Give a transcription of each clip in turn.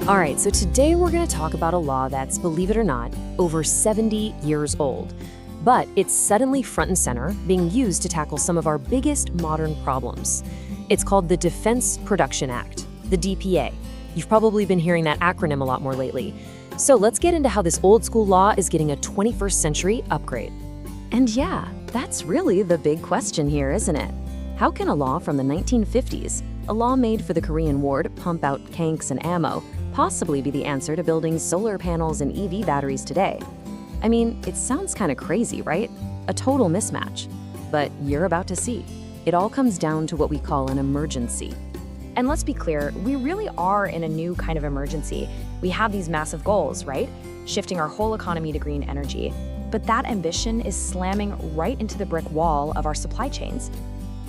All right, so today we're going to talk about a law that's, believe it or not, over 70 years old. But it's suddenly front and center, being used to tackle some of our biggest modern problems. It's called the Defense Production Act, the DPA. You've probably been hearing that acronym a lot more lately. So let's get into how this old school law is getting a 21st century upgrade. And yeah, that's really the big question here, isn't it? How can a law from the 1950s, a law made for the Korean War to pump out tanks and ammo, possibly be the answer to building solar panels and EV batteries today? I mean, it sounds kind of crazy, right? A total mismatch. But you're about to see. It all comes down to what we call an emergency. And let's be clear, we really are in a new kind of emergency. We have these massive goals, right? Shifting our whole economy to green energy. But that ambition is slamming right into the brick wall of our supply chains.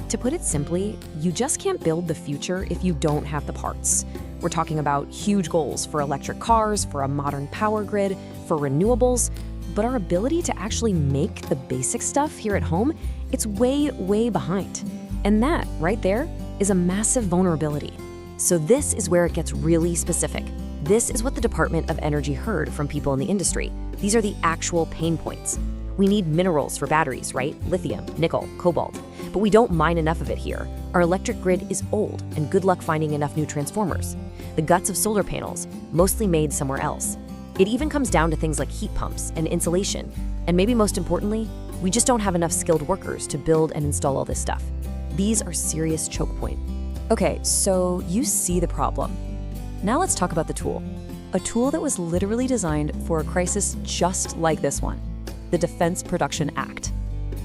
To put it simply, you just can't build the future if you don't have the parts. We're talking about huge goals for electric cars, for a modern power grid, for renewables, but our ability to actually make the basic stuff here at home, it's way, way behind. And that, right there, is a massive vulnerability. So this is where it gets really specific. This is what the Department of Energy heard from people in the industry. These are the actual pain points. We need minerals for batteries, right? Lithium, nickel, cobalt. But we don't mine enough of it here. Our electric grid is old, and good luck finding enough new transformers. The guts of solar panels, mostly made somewhere else. It even comes down to things like heat pumps and insulation. And maybe most importantly, we just don't have enough skilled workers to build and install all this stuff. These are serious choke points. Okay, so you see the problem. Now let's talk about the tool. A tool that was literally designed for a crisis just like this one, the Defense Production Act.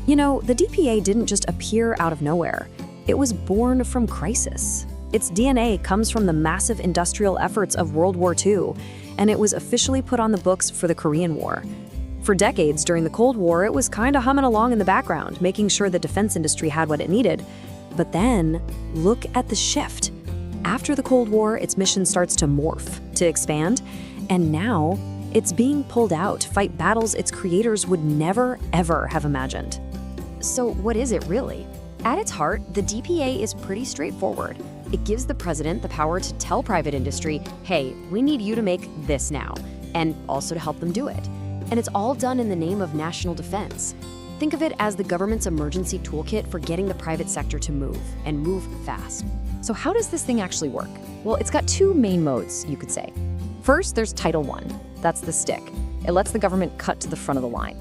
You know, the DPA didn't just appear out of nowhere. It was born from crisis. Its DNA comes from the massive industrial efforts of World War II, and it was officially put on the books for the Korean War. For decades during the Cold War, it was kind of humming along in the background, making sure the defense industry had what it needed. But then, look at the shift. After the Cold War, its mission starts to morph, to expand, and now it's being pulled out to fight battles its creators would never, ever have imagined. So what is it really? At its heart, the DPA is pretty straightforward. It gives the president the power to tell private industry, hey, we need you to make this now, and also to help them do it. And it's all done in the name of national defense. Think of it as the government's emergency toolkit for getting the private sector to move, and move fast. So how does this thing actually work? Well, it's got two main modes, you could say. First, there's Title I. That's the stick. It lets the government cut to the front of the line.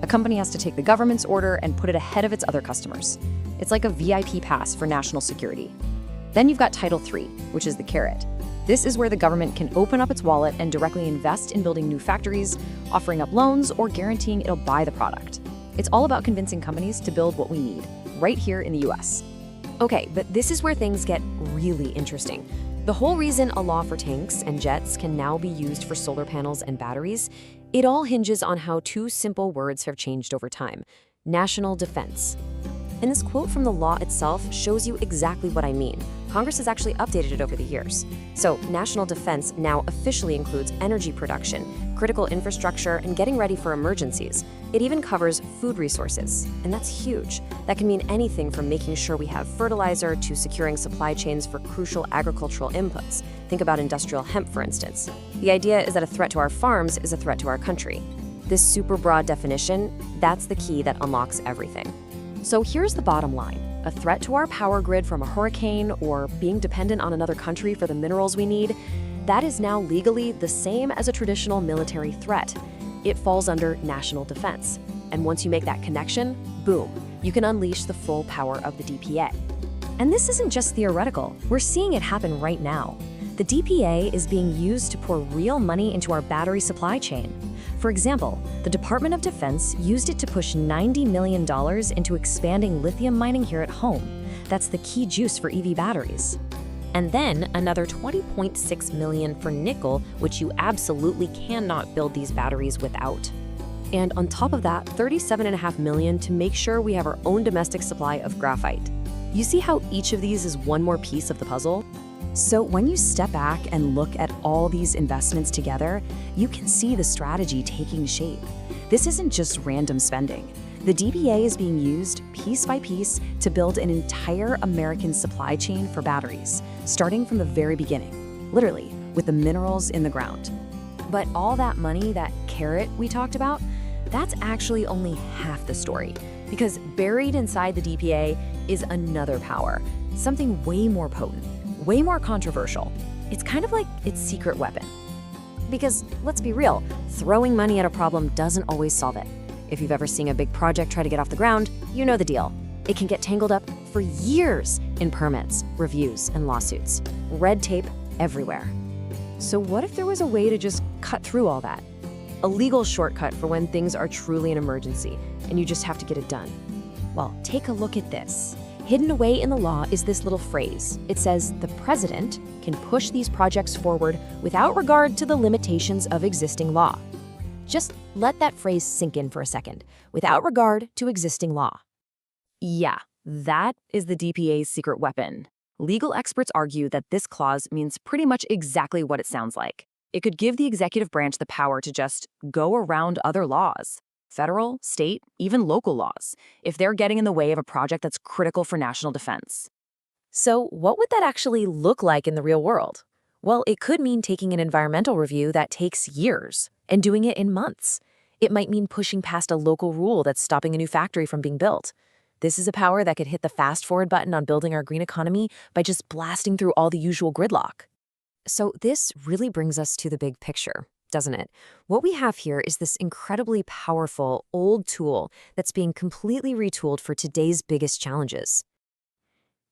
A company has to take the government's order and put it ahead of its other customers. It's like a VIP pass for national security. Then you've got Title III, which is the carrot. This is where the government can open up its wallet and directly invest in building new factories, offering up loans, or guaranteeing it'll buy the product. It's all about convincing companies to build what we need, right here in the US. Okay, but this is where things get really interesting. The whole reason a law for tanks and jets can now be used for solar panels and batteries, it all hinges on how two simple words have changed over time: national defense. And this quote from the law itself shows you exactly what I mean. Congress has actually updated it over the years. So national defense now officially includes energy production, critical infrastructure, and getting ready for emergencies. It even covers food resources, and that's huge. That can mean anything from making sure we have fertilizer to securing supply chains for crucial agricultural inputs. Think about industrial hemp, for instance. The idea is that a threat to our farms is a threat to our country. This super broad definition, that's the key that unlocks everything. So here's the bottom line. A threat to our power grid from a hurricane or being dependent on another country for the minerals we need, that is now legally the same as a traditional military threat. It falls under national defense. And once you make that connection, boom, you can unleash the full power of the DPA. And this isn't just theoretical. We're seeing it happen right now. The DPA is being used to pour real money into our battery supply chain. For example, the Department of Defense used it to push $90 million into expanding lithium mining here at home. That's the key juice for EV batteries. And then another $20.6 million for nickel, which you absolutely cannot build these batteries without. And on top of that, $37.5 million to make sure we have our own domestic supply of graphite. You see how each of these is one more piece of the puzzle? So when you step back and look at all these investments together, you can see the strategy taking shape. This isn't just random spending. The DPA is being used piece by piece to build an entire American supply chain for batteries, starting from the very beginning. Literally, with the minerals in the ground. But all that money, that carrot we talked about, that's actually only half the story. Because buried inside the DPA is another power, something way more potent, way more controversial. It's kind of like its secret weapon. Because let's be real, throwing money at a problem doesn't always solve it. If you've ever seen a big project try to get off the ground, you know the deal. It can get tangled up for years in permits, reviews, and lawsuits. Red tape everywhere. So what if there was a way to just cut through all that? A legal shortcut for when things are truly an emergency and you just have to get it done. Well, take a look at this. Hidden away in the law is this little phrase. It says the president can push these projects forward without regard to the limitations of existing law. Just let that phrase sink in for a second, without regard to existing law. Yeah, that is the DPA's secret weapon. Legal experts argue that this clause means pretty much exactly what it sounds like. It could give the executive branch the power to just go around other laws, federal, state, even local laws, if they're getting in the way of a project that's critical for national defense. So what would that actually look like in the real world? Well, it could mean taking an environmental review that takes years and doing it in months. It might mean pushing past a local rule that's stopping a new factory from being built. This is a power that could hit the fast-forward button on building our green economy by just blasting through all the usual gridlock. So this really brings us to the big picture, doesn't it? What we have here is this incredibly powerful old tool that's being completely retooled for today's biggest challenges.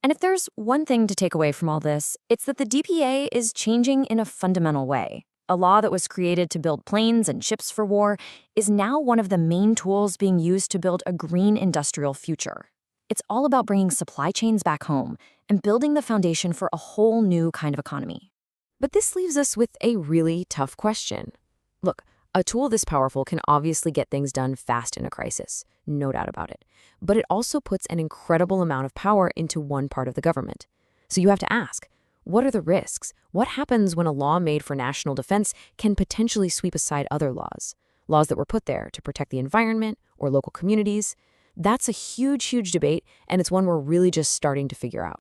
And if there's one thing to take away from all this, it's that the DPA is changing in a fundamental way. A law that was created to build planes and ships for war is now one of the main tools being used to build a green industrial future. It's all about bringing supply chains back home and building the foundation for a whole new kind of economy. But this leaves us with a really tough question. Look, a tool this powerful can obviously get things done fast in a crisis, no doubt about it. But it also puts an incredible amount of power into one part of the government. So you have to ask, what are the risks? What happens when a law made for national defense can potentially sweep aside other laws? Laws that were put there to protect the environment or local communities? That's a huge, huge debate, and it's one we're really just starting to figure out.